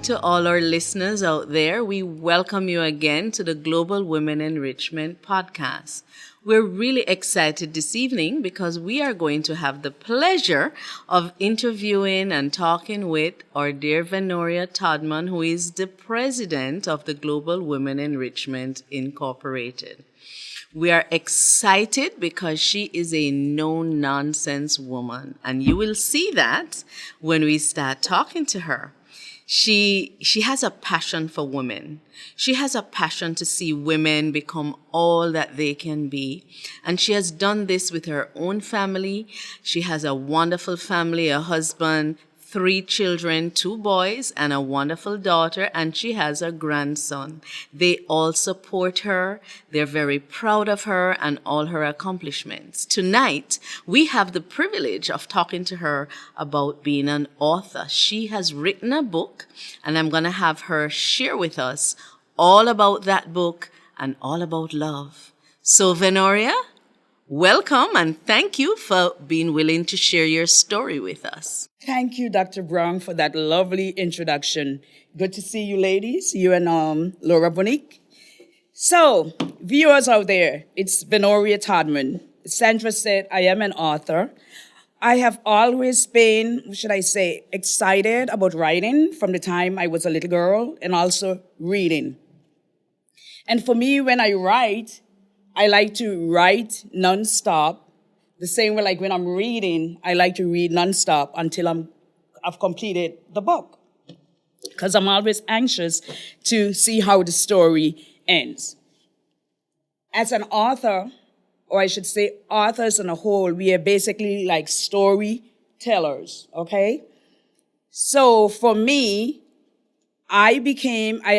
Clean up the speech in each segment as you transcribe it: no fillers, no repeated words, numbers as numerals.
to all our listeners out there. We welcome you again to the Global Women Enrichment podcast. We're really excited this evening because we are going to have the pleasure of interviewing and talking with our dear Venoria Todman, who is the president of the Global Women Enrichment Incorporated. We are excited because she is a no-nonsense woman, and you will see that when we start talking to her. She has a passion for women. She has a passion to see women become all that they can be. And she has done this with her own family. She has a wonderful family, a husband, 3 children, 2 boys, and a wonderful daughter, and she has a grandson. They all support her. They're very proud of her and all her accomplishments. Tonight, we have the privilege of talking to her about being an author. She has written a book, and I'm going to have her share with us all about that book and all about love. So, Venoria, welcome, and thank you for being willing to share your story with us. Thank you, Dr. Brown, for that lovely introduction. Good to see you, ladies, you and Laura Bonique. So, viewers out there, it's Venoria Todman. Sandra said, I am an author. I have always been, excited about writing from the time I was a little girl and also reading. And for me, when I write, I like to write nonstop. The same way like when I'm reading, I like to read nonstop until I've completed the book. Because I'm always anxious to see how the story ends. As an author, or I should say authors on a whole, we are basically like storytellers, okay? So for me, I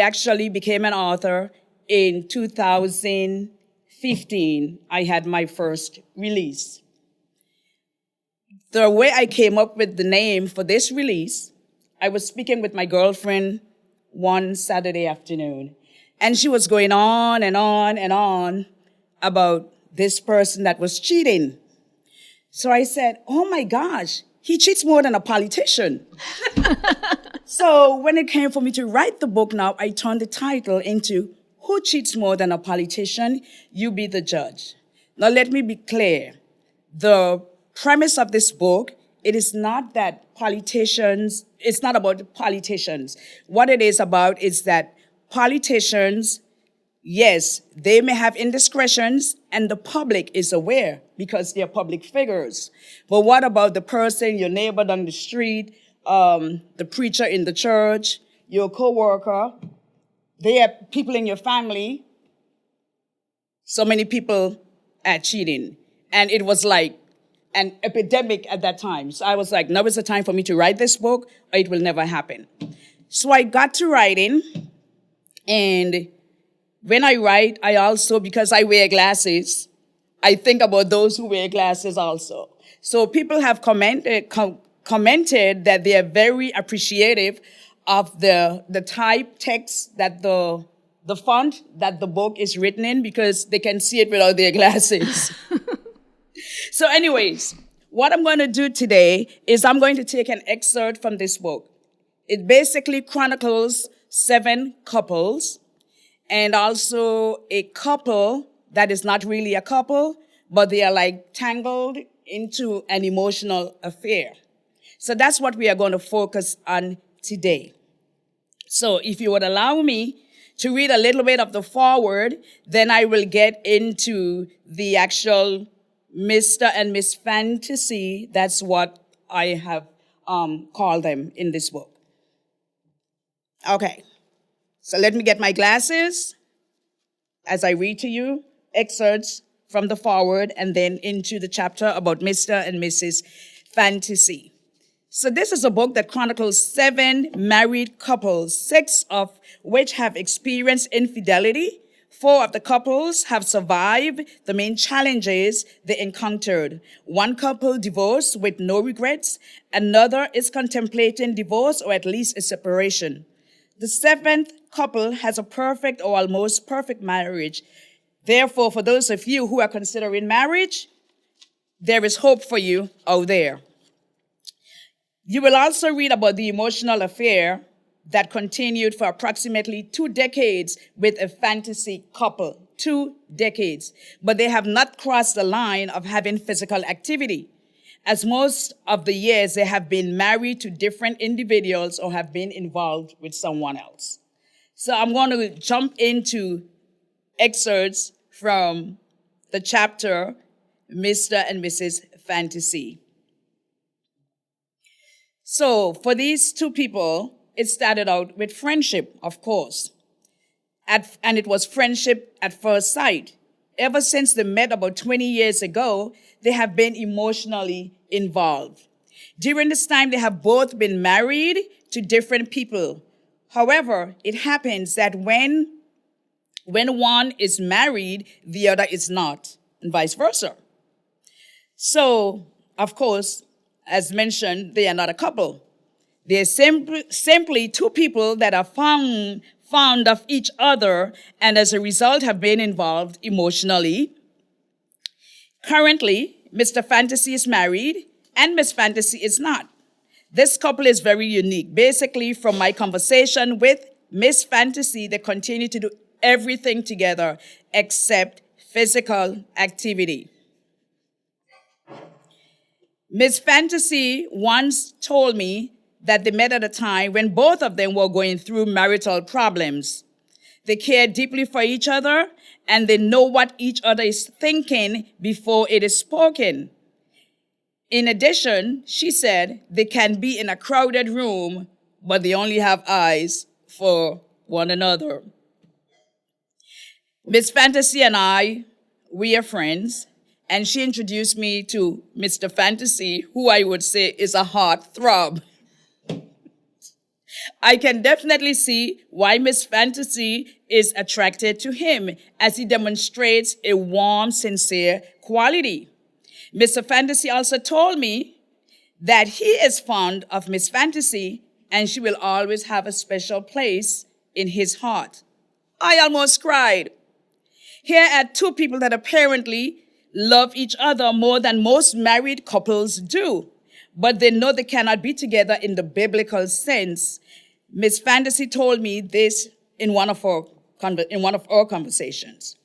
actually became an author in 2015. I had my first release. The way I came up with the name for this release, I was speaking with my girlfriend one Saturday afternoon, and she was going on and on and on about this person that was cheating. So I said, oh my gosh, he cheats more than a politician. So when it came for me to write the book now, I turned the title into Who Cheats More Than a Politician? You Be the Judge. Now let me be clear. The premise of this book, it is not that it's not about politicians. What it is about is that politicians, yes, they may have indiscretions and the public is aware because they're public figures. But what about the person, your neighbor down the street, the preacher in the church, your coworker? They are people in your family. So many people are cheating. And it was like an epidemic at that time. So I was like, now is the time for me to write this book or it will never happen. So I got to writing. And when I write, I also, because I wear glasses, I think about those who wear glasses also. So people have commented that they are very appreciative of the type text that the font that the book is written in because they can see it without their glasses. So anyways, what I'm going to do today is I'm going to take an excerpt from this book. It basically chronicles 7 couples and also a couple that is not really a couple, but they are like tangled into an emotional affair. So that's what we are going to focus on today. So if you would allow me to read a little bit of the foreword, then I will get into the actual Mr. and Miss Fantasy. That's what I have called them in this book. Okay, so let me get my glasses as I read to you excerpts from the foreword and then into the chapter about Mr. and Mrs. Fantasy. So this is a book that chronicles 7 married couples, 6 of which have experienced infidelity. 4 of the couples have survived the main challenges they encountered. 1 couple divorced with no regrets. Another is contemplating divorce or at least a separation. The 7th couple has a perfect or almost perfect marriage. Therefore, for those of you who are considering marriage, there is hope for you out there. You will also read about the emotional affair that continued for approximately 2 decades with a fantasy couple. 2 decades. But they have not crossed the line of having physical activity, as most of the years they have been married to different individuals or have been involved with someone else. So I'm going to jump into excerpts from the chapter, Mr. and Mrs. Fantasy. So for these two people, it started out with friendship, of course. And it was friendship at first sight. Ever since they met about 20 years ago, they have been emotionally involved. During this time, they have both been married to different people. However, it happens that when one is married, the other is not, and vice versa. So, of course, as mentioned, they are not a couple. They're simply two people that are fond of each other and as a result have been involved emotionally. Currently, Mr. Fantasy is married and Miss Fantasy is not. This couple is very unique. Basically, from my conversation with Miss Fantasy, they continue to do everything together except physical activity. Miss Fantasy once told me that they met at a time when both of them were going through marital problems. They care deeply for each other, and they know what each other is thinking before it is spoken. In addition, she said they can be in a crowded room, but they only have eyes for one another. Miss Fantasy and I, we are friends, and she introduced me to Mr. Fantasy, who I would say is a heartthrob. I can definitely see why Miss Fantasy is attracted to him, as he demonstrates a warm, sincere quality. Mr. Fantasy also told me that he is fond of Miss Fantasy, and she will always have a special place in his heart. I almost cried. Here are two people that apparently love each other more than most married couples do, but they know they cannot be together in the biblical sense. Miss Fantasy told me this in one of our conversations.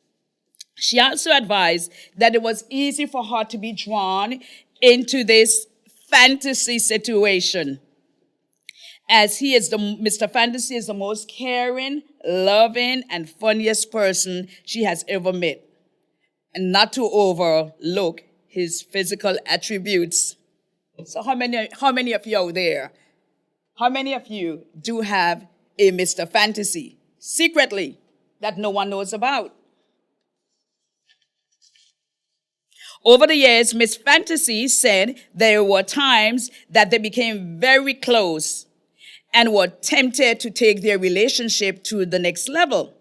She also advised that it was easy for her to be drawn into this fantasy situation, as Mr. Fantasy is the most caring, loving, and funniest person she has ever met, and not to overlook his physical attributes. So how many of you out there, how many of you do have a Mr. Fantasy secretly that no one knows about? Over the years, Miss Fantasy said there were times that they became very close and were tempted to take their relationship to the next level.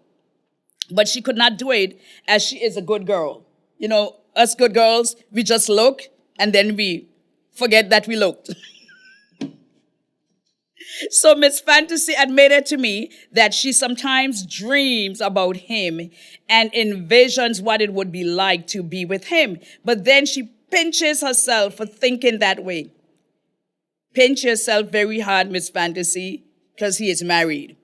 But she could not do it, as she is a good girl. You know, us good girls, we just look and then we forget that we looked. So Miss Fantasy admitted to me that she sometimes dreams about him and envisions what it would be like to be with him. But then she pinches herself for thinking that way. Pinch yourself very hard, Miss Fantasy, because he is married.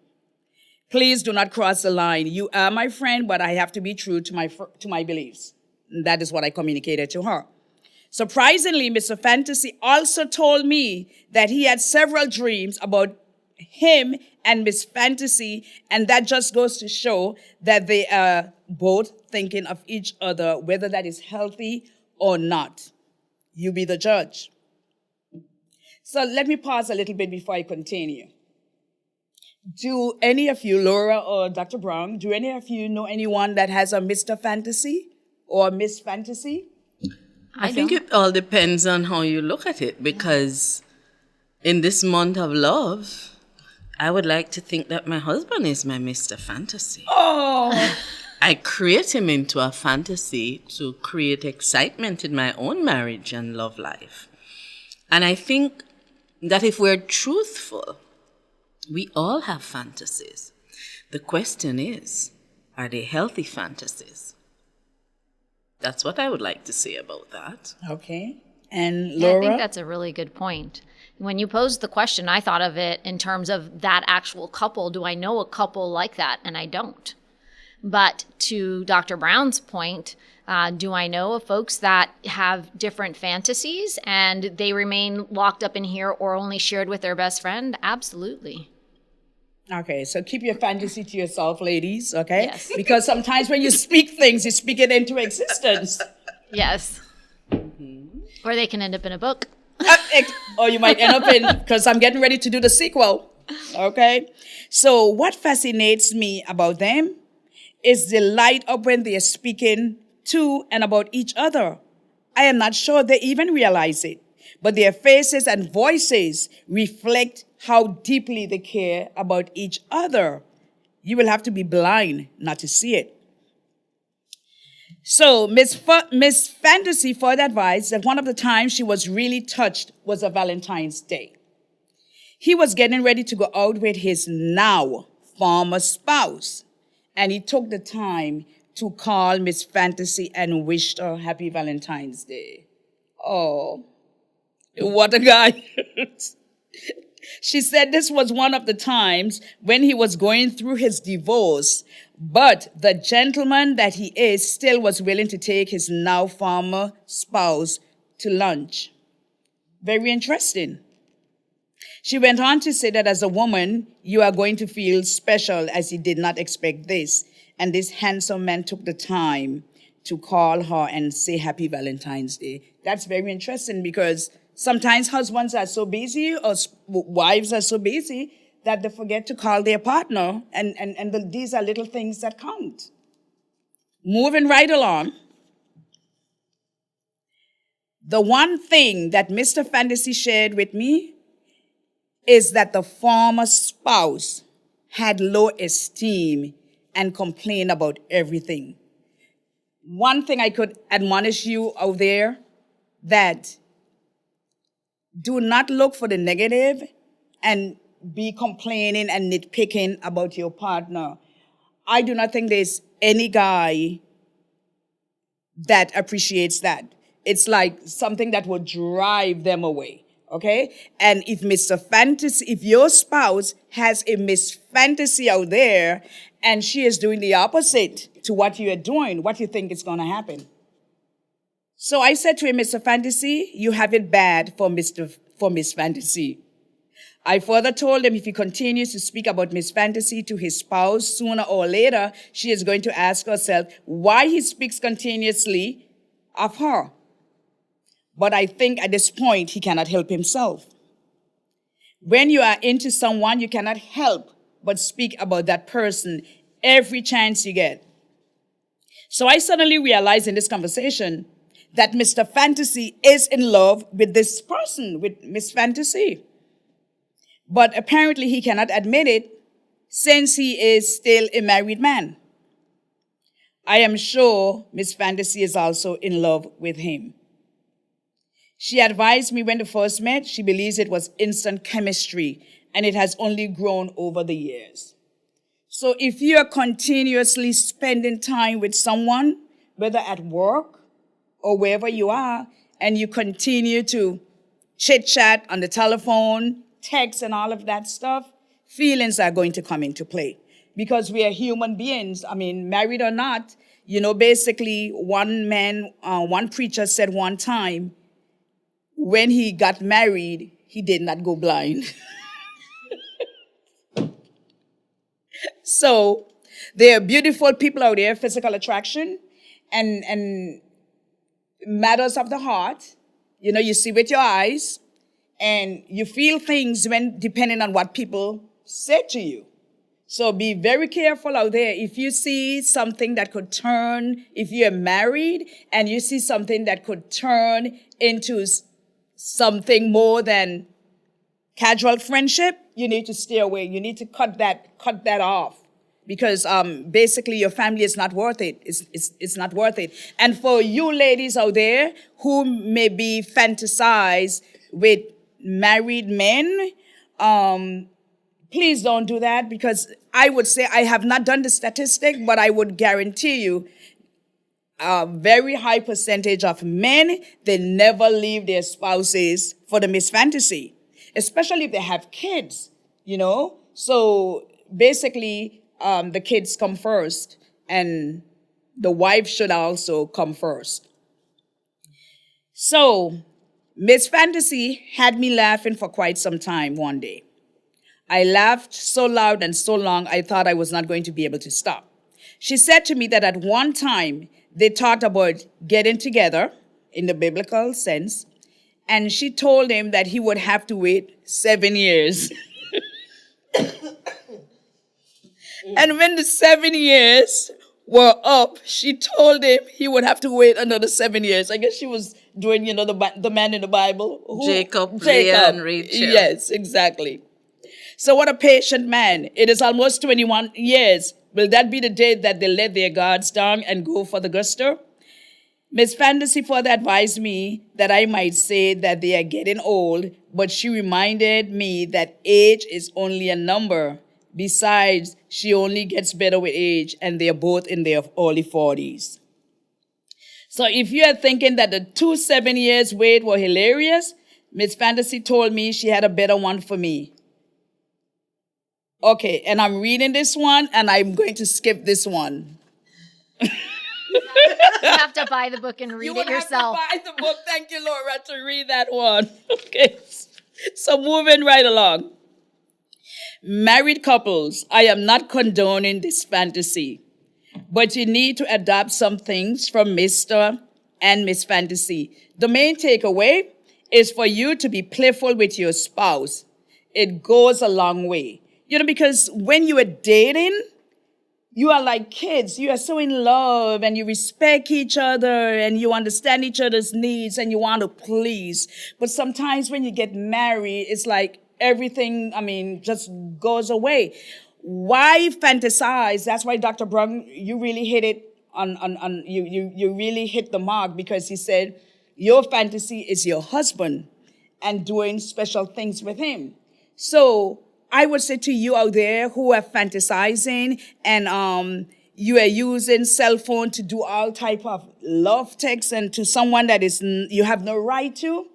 Please do not cross the line. You are my friend, but I have to be true to my beliefs. And that is what I communicated to her. Surprisingly, Mr. Fantasy also told me that he had several dreams about him and Miss Fantasy, and that just goes to show that they are both thinking of each other, whether that is healthy or not. You be the judge. So let me pause a little bit before I continue. Do any of you, Laura or Dr. Brown, do any of you know anyone that has a Mr. Fantasy or Miss Fantasy? I think it all depends on how you look at it, because in this month of love, I would like to think that my husband is my Mr. Fantasy. Oh! I create him into a fantasy to create excitement in my own marriage and love life. And I think that if we're truthful, we all have fantasies. The question is, are they healthy fantasies? That's what I would like to say about that. Okay. And Yeah, Laura? I think that's a really good point. When you posed the question, I thought of it in terms of that actual couple. Do I know a couple like that? And I don't. But to Dr. Brown's point, do I know of folks that have different fantasies and they remain locked up in here or only shared with their best friend? Absolutely. Okay, so keep your fantasy to yourself, ladies, okay? Yes. Because sometimes when you speak things, you speak it into existence. Yes. Or they can end up in a book. Or you might end up in, because I'm getting ready to do the sequel, okay? So what fascinates me about them is the light up when they are speaking to and about each other. I am not sure they even realize it, but their faces and voices reflect how deeply they care about each other. You will have to be blind not to see it. So Miss Fantasy further advised that one of the times she was really touched was a Valentine's Day. He was getting ready to go out with his now former spouse, and he took the time to call Miss Fantasy and wished her happy Valentine's Day. Oh, what a guy. She said this was one of the times when he was going through his divorce, but the gentleman that he is still was willing to take his now former spouse to lunch. Very interesting. She went on to say that as a woman, you are going to feel special as you did not expect this. And this handsome man took the time to call her and say happy Valentine's Day. That's very interesting because sometimes husbands are so busy or wives are so busy that they forget to call their partner. And these are little things that count. Moving right along. The one thing that Mr. Fantasy shared with me is that the former spouse had low esteem and complained about everything. One thing I could admonish you out there, that do not look for the negative and be complaining and nitpicking about your partner. I do not think there's any guy that appreciates that. It's like something that would drive them away. Okay? And if if your spouse has a Miss Fantasy out there and she is doing the opposite to what you are doing, what do you think is going to happen? So I said to him, Mr. Fantasy, you have it bad for Miss Fantasy. I further told him if he continues to speak about Miss Fantasy to his spouse, sooner or later, she is going to ask herself why he speaks continuously of her. But I think at this point, he cannot help himself. When you are into someone, you cannot help but speak about that person every chance you get. So I suddenly realized in this conversation that Mr. Fantasy is in love with this person, with Miss Fantasy. But apparently he cannot admit it since he is still a married man. I am sure Miss Fantasy is also in love with him. She advised me when they first met, she believes it was instant chemistry, and it has only grown over the years. So if you are continuously spending time with someone, whether at work or wherever you are, and you continue to chit-chat on the telephone, text, and all of that stuff, feelings are going to come into play. Because we are human beings, married or not, basically one preacher said one time, when he got married, he did not go blind. So there are beautiful people out there, physical attraction and matters of the heart. You see with your eyes and you feel things depending on what people say to you. So be very careful out there. If you see something that could turn, if you're married and you see something that could turn into something more than casual friendship, you need to stay away. You need to cut that off because basically your family is not worth it. It's not worth it. And for you ladies out there who may be fantasize with married men, please don't do that because I would say I have not done the statistic, but I would guarantee you a very high percentage of men, they never leave their spouses for the Miss Fantasy. especially if they have kids, you know? So basically, the kids come first, and the wife should also come first. So Miss Fantasy had me laughing for quite some time one day. I laughed so loud and so long I thought I was not going to be able to stop. She said to me that at one time they talked about getting together in the biblical sense, and she told him that he would have to wait 7 years. And when the 7 years were up, she told him he would have to wait another 7 years. I guess she was doing, the man in the Bible. Jacob, Leah, and Rachel. Yes, exactly. So what a patient man. It is almost 21 years. Will that be the day that they let their guards down and go for the gusto? Miss Fantasy further advised me that I might say that they are getting old, but she reminded me that age is only a number. Besides, she only gets better with age, and they are both in their early 40s. So if you are thinking that the 2 7 years wait were hilarious, Miss Fantasy told me she had a better one for me. Okay, and I'm reading this one, and I'm going to skip this one. You have to buy the book and read it yourself. You have to buy the book. Thank you, Laura, to read that one. Okay, so moving right along. Married couples, I am not condoning this fantasy, but you need to adapt some things from Mr. and Miss Fantasy. The main takeaway is for you to be playful with your spouse. It goes a long way. Because when you are dating, you are like kids. You are so in love, and you respect each other, and you understand each other's needs, and you want to please. But sometimes when you get married, it's like everything, just goes away. Why fantasize? That's why Dr. Brown, you really hit it you really hit the mark, because he said your fantasy is your husband and doing special things with him. So I would say to you out there who are fantasizing and you are using cell phone to do all type of love texts and to someone that is you have no right to,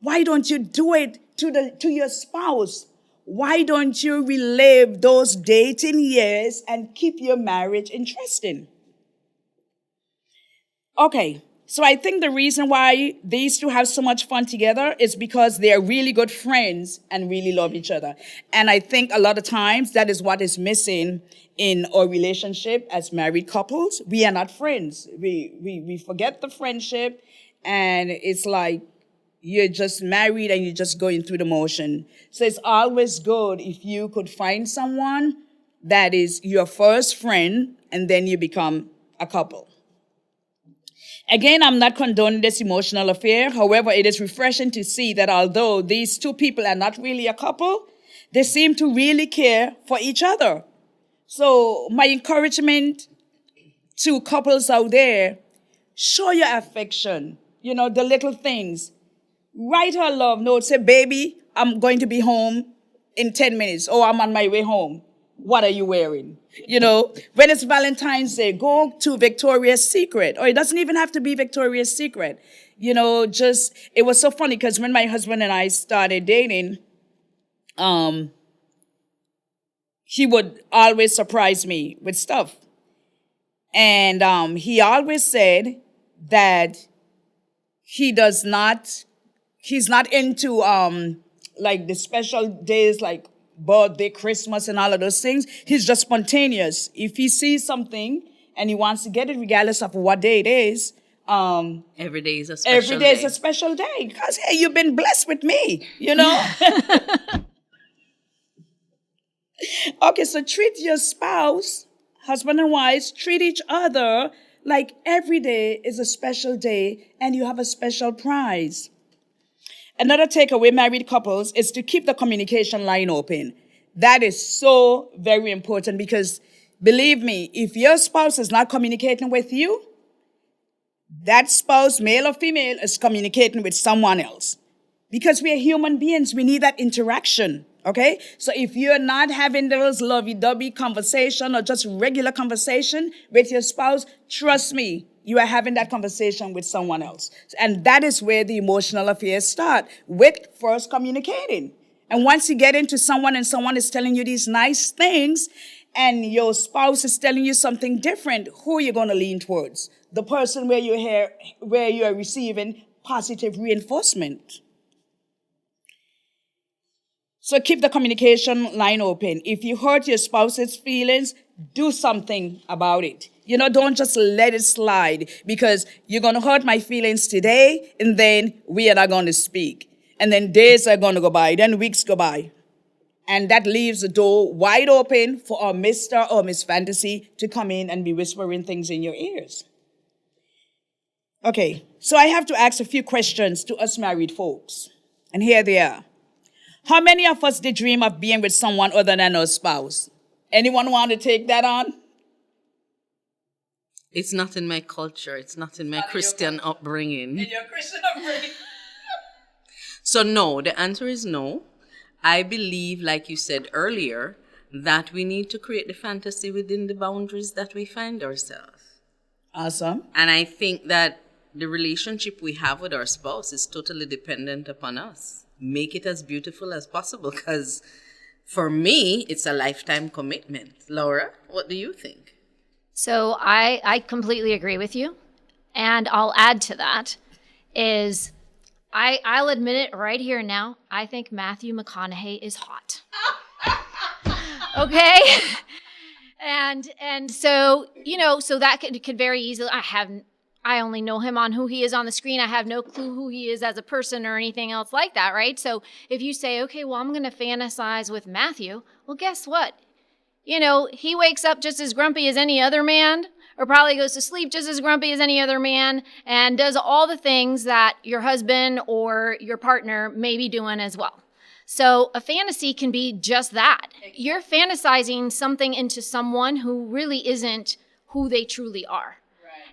why don't you do it to your spouse? Why don't you relive those dating years and keep your marriage interesting? Okay, so I think the reason why these two have so much fun together is because they are really good friends and really love each other. And I think a lot of times that is what is missing in our relationship as married couples. We are not friends. We forget the friendship, and it's like you're just married and you're just going through the motion. So it's always good if you could find someone that is your first friend and then you become a couple. Again, I'm not condoning this emotional affair. However, it is refreshing to see that although these two people are not really a couple, they seem to really care for each other. So my encouragement to couples out there, show your affection, the little things. Write her a love note. Say, baby, I'm going to be home in 10 minutes. Oh, I'm on my way home. What are you wearing? When it's Valentine's Day, go to Victoria's Secret. Or it doesn't even have to be Victoria's Secret. It was so funny because when my husband and I started dating, he would always surprise me with stuff. And he always said that he's not into like the special days like birthday, Christmas, and all of those things. He's just spontaneous. If he sees something and he wants to get it, regardless of what day it is, every day is a special day. Every day is a special day because, hey, you've been blessed with me, Okay, so treat your spouse, husband and wives, treat each other like every day is a special day and you have a special prize. Another takeaway, married couples, is to keep the communication line open. That is so very important because, believe me, if your spouse is not communicating with you, that spouse, male or female, is communicating with someone else. Because we are human beings, we need that interaction, okay? So if you're not having those lovey-dovey conversation or just regular conversation with your spouse, trust me, you are having that conversation with someone else. And that is where the emotional affairs start, with first communicating. And once you get into someone and someone is telling you these nice things and your spouse is telling you something different, who are you going to lean towards? The person where you are receiving positive reinforcement. So keep the communication line open. If you hurt your spouse's feelings, do something about it. Don't just let it slide, because you're going to hurt my feelings today and then we are not going to speak. And then days are going to go by, then weeks go by. And that leaves the door wide open for a Mr. or Miss Fantasy to come in and be whispering things in your ears. Okay, so I have to ask a few questions to us married folks. And here they are. How many of us did dream of being with someone other than our spouse? Anyone want to take that on? It's not in my culture. It's not in my Christian upbringing. In your Christian upbringing? So no, the answer is no. I believe, like you said earlier, that we need to create the fantasy within the boundaries that we find ourselves. Awesome. And I think that the relationship we have with our spouse is totally dependent upon us. Make it as beautiful as possible, because for me, it's a lifetime commitment. Laura, what do you think? So I completely agree with you. And I'll add to that is I'll admit it right here now. I think Matthew McConaughey is hot. Okay? And so, so that could very easily, I only know him on who he is on the screen. I have no clue who he is as a person or anything else like that, right? So if you say, okay, well, I'm going to fantasize with Matthew, well, guess what? He wakes up just as grumpy as any other man, or probably goes to sleep just as grumpy as any other man, and does all the things that your husband or your partner may be doing as well. So a fantasy can be just that. You're fantasizing something into someone who really isn't who they truly are.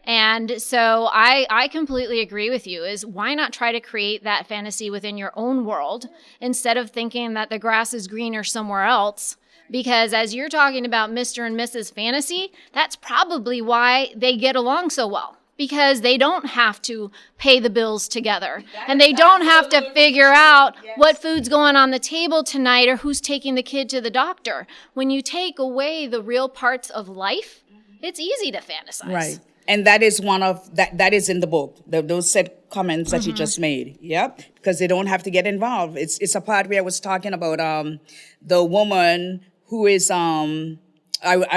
And so I completely agree with you, is why not try to create that fantasy within your own world instead of thinking that the grass is greener somewhere else? Because as you're talking about Mr. and Mrs. Fantasy, that's probably why they get along so well. Because they don't have to pay the bills together. And they don't have to figure out what food's going on the table tonight or who's taking the kid to the doctor. When you take away the real parts of life, it's easy to fantasize. Right. And that is one of that is in the book. Those set comments that you just made. Yep. Because they don't have to get involved. It's a part where I was talking about the woman who is I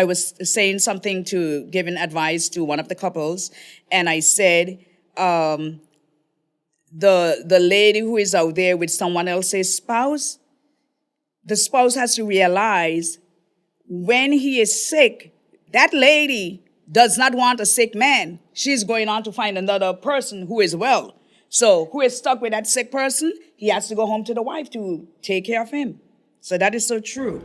was saying something giving advice to one of the couples, and I said the lady who is out there with someone else's spouse, the spouse has to realize when he is sick, that lady does not want a sick man. She's going on to find another person who is well. So who is stuck with that sick person, he has to go home to the wife to take care of him. So that is so true.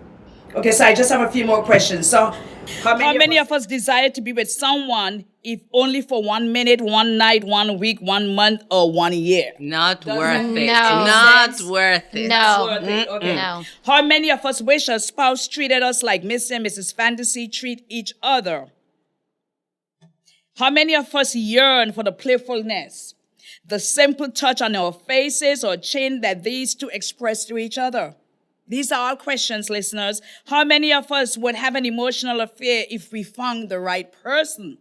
Okay, so I just have a few more questions. So how many of us desire to be with someone, if only for 1 minute, 1 night, 1 week, 1 month, or 1 year? Not worth it. No. Not worth it. No. Okay. No. How many of us wish our spouse treated us like Mr. and Mrs. Fantasy treat each other? How many of us yearn for the playfulness, the simple touch on our faces or chin that these two express to each other? These are all questions, listeners. How many of us would have an emotional affair if we found the right person?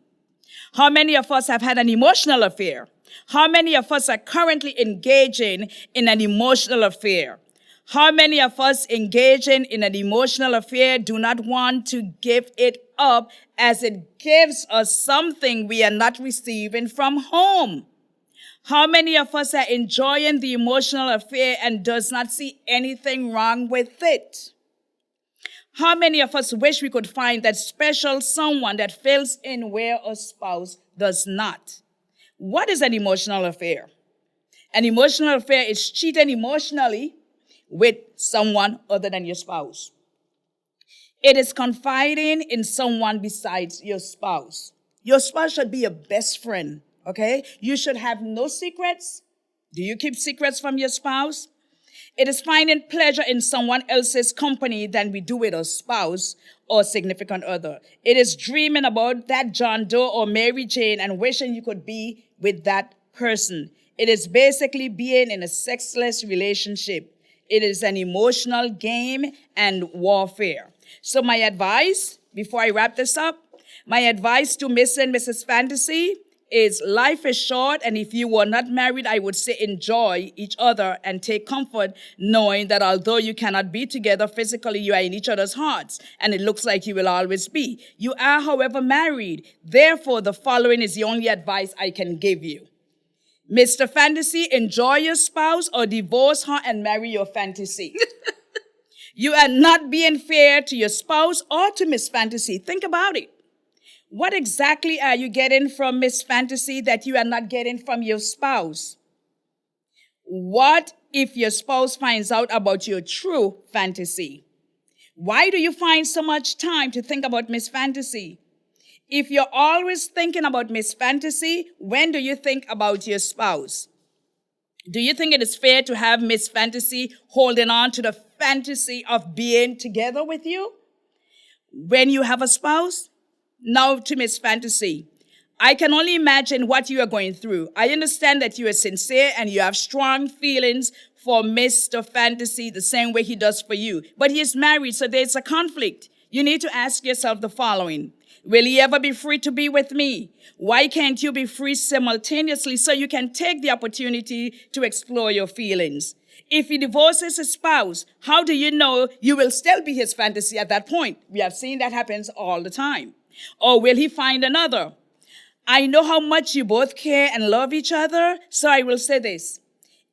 How many of us have had an emotional affair? How many of us are currently engaging in an emotional affair? How many of us engaging in an emotional affair do not want to give it up, as it gives us something we are not receiving from home? How many of us are enjoying the emotional affair and does not see anything wrong with it? How many of us wish we could find that special someone that fills in where a spouse does not? What is an emotional affair? An emotional affair is cheating emotionally with someone other than your spouse. It is confiding in someone besides your spouse. Your spouse should be your best friend. Okay? You should have no secrets. Do you keep secrets from your spouse? It is finding pleasure in someone else's company than we do with a spouse or significant other. It is dreaming about that John Doe or Mary Jane and wishing you could be with that person. It is basically being in a sexless relationship. It is an emotional game and warfare. So my advice, before I wrap this up, my advice to Mr. and Mrs. Fantasy is life is short, and if you were not married, I would say enjoy each other and take comfort knowing that although you cannot be together physically, you are in each other's hearts, and it looks like you will always be. You are, however, married. Therefore, the following is the only advice I can give you. Mr. Fantasy, enjoy your spouse or divorce her and marry your fantasy. You are not being fair to your spouse or to Miss Fantasy. Think about it. What exactly are you getting from Miss Fantasy that you are not getting from your spouse? What if your spouse finds out about your true fantasy? Why do you find so much time to think about Miss Fantasy? If you're always thinking about Miss Fantasy, when do you think about your spouse? Do you think it is fair to have Miss Fantasy holding on to the fantasy of being together with you when you have a spouse? Now to Miss Fantasy. I can only imagine what you are going through. I understand that you are sincere and you have strong feelings for Mr. Fantasy the same way he does for you. But he is married, so there's a conflict. You need to ask yourself the following. Will he ever be free to be with me? Why can't you be free simultaneously so you can take the opportunity to explore your feelings? If he divorces his spouse, how do you know you will still be his fantasy at that point? We have seen that happens all the time. Or will he find another? I know how much you both care and love each other, so I will say this.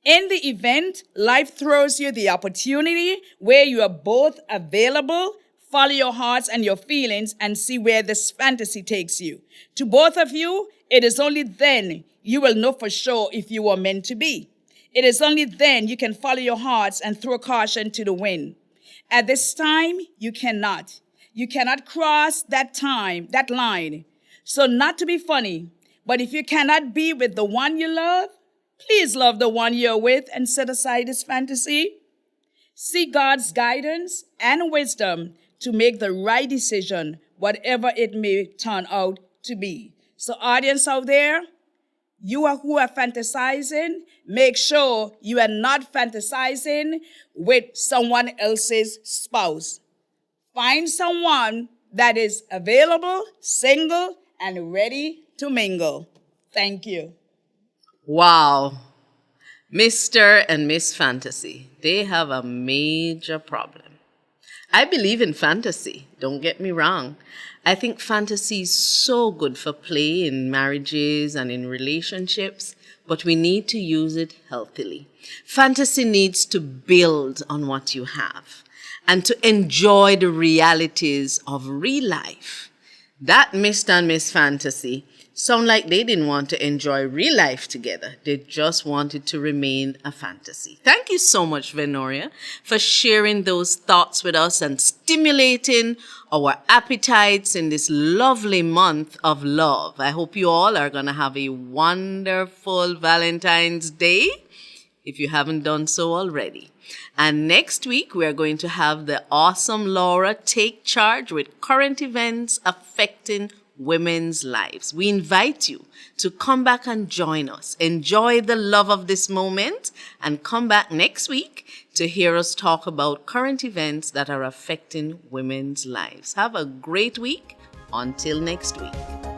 In the event life throws you the opportunity where you are both available, follow your hearts and your feelings and see where this fantasy takes you. To both of you, it is only then you will know for sure if you are meant to be. It is only then you can follow your hearts and throw caution to the wind. At this time, you cannot. You cannot cross that line. So not to be funny, but if you cannot be with the one you love, please love the one you're with and set aside his fantasy. Seek God's guidance and wisdom to make the right decision, whatever it may turn out to be. So audience out there, you who are fantasizing, make sure you are not fantasizing with someone else's spouse. Find someone that is available, single, and ready to mingle. Thank you. Wow. Mr. and Miss Fantasy, they have a major problem. I believe in fantasy, don't get me wrong. I think fantasy is so good for play in marriages and in relationships, but we need to use it healthily. Fantasy needs to build on what you have and to enjoy the realities of real life. That Mr. and Miss Fantasy sound like they didn't want to enjoy real life together. They just wanted to remain a fantasy. Thank you so much, Venoria, for sharing those thoughts with us and stimulating our appetites in this lovely month of love. I hope you all are going to have a wonderful Valentine's Day, if you haven't done so already. And next week, we are going to have the awesome Laura take charge with current events affecting women's lives. We invite you to come back and join us. Enjoy the love of this moment and come back next week to hear us talk about current events that are affecting women's lives. Have a great week. Until next week.